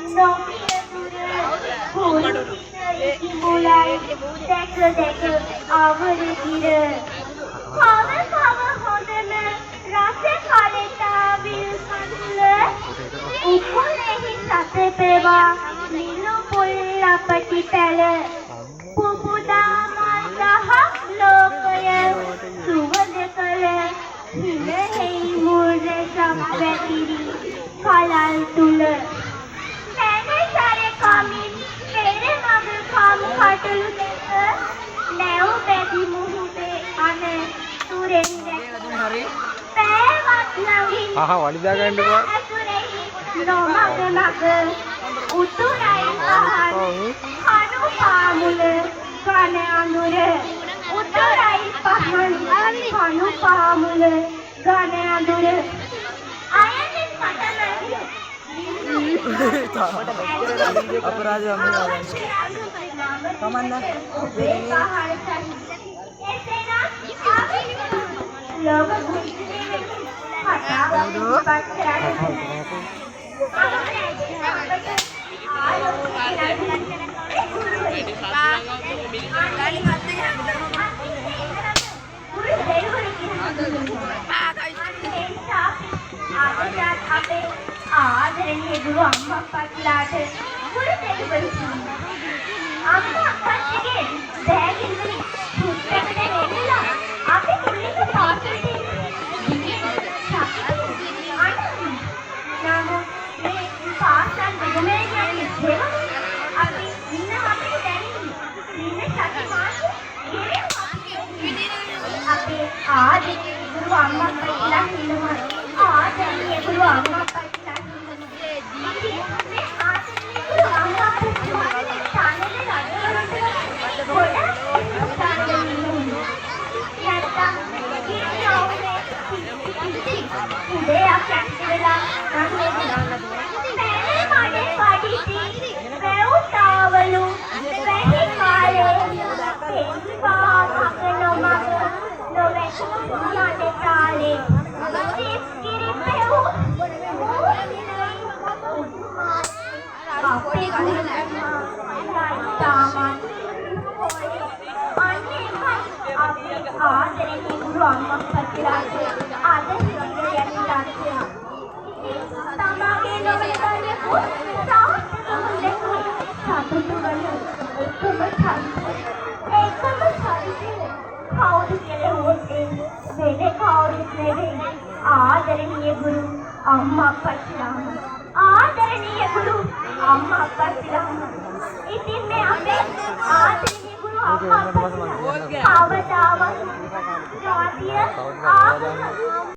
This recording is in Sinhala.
නොපිය දුර කුරු ඉමුලයි දැක දැක අවර දිර කව කව හොඳම රස කලතා විල් කඳුල උකුලෙහි සත පෙවා නිලු පුල් අපටි පැල පුපුදා මදහක් ලෝකය සුවඳ කළ හිලෙහි මුරසක් වැතිරි කලල් තුල පැනසර කමින් පෙර මග කම් කටළු දෙක නැව් බැදි මුහුදේ අන තුරෙන් දැක පෑවත් ළඟින් වඩිදා ගන්නකෝ නොමග මග උතුරයි පහන් කණු පාමුල කන අඳුර උතුරයි පහන් කණු පාමුල කන අඳුර අයනින් පටල අපරාධ කමන්න ලෝක කුස්තියේ කතාවක් පත්‍රාට ආදරණීය ගුරු අම්මා අප්පච්චිලාට කුරු දෙවිවරු අම්මා අප්පච්චිගේ බෑගින් වලින් පුස්තක දෙන්නෙලා අපි කුල්ලක පාසලට ආදරණීය ගුරු අම්මා අප්පච්චිලා හිලුමයි ආදරණීය ගුරු අම්මා අප්පච්චිලා හිලුමයි මේ ආදරණීය ගුරු අම්මා අප්පච්චිලා තානලේ රජවරුන්ට ගොඩක් තානලේ නැත්තම් උදේ අප්පච්චි වෙලා පැනේ මඩේ පඩිති වැව්තාවලු වැහි කාලේ එන්වා මග නොවැ තාලේ සිස්කිරි පෙව් අපේ ආදරණීය ගුරු අම්මා අප්පච්චිලාට අද හිතේ යන්නේ තමාගේ නොවැ සාර්ථක මුලක සතුටු වන එකම කවුද කියලා වෙන කවුරුත් නෙවෙයි ආදරණීය ගුරු අම්මා අප්පච්චිලාම ආදරණීය ගුරු අම්මා අප්පච්චිලාම ඉතින් මේ අපේ ආදරණීය ගුරු අම්මා අප්පච්චිලා කවදාවත් ජාතිය ආගම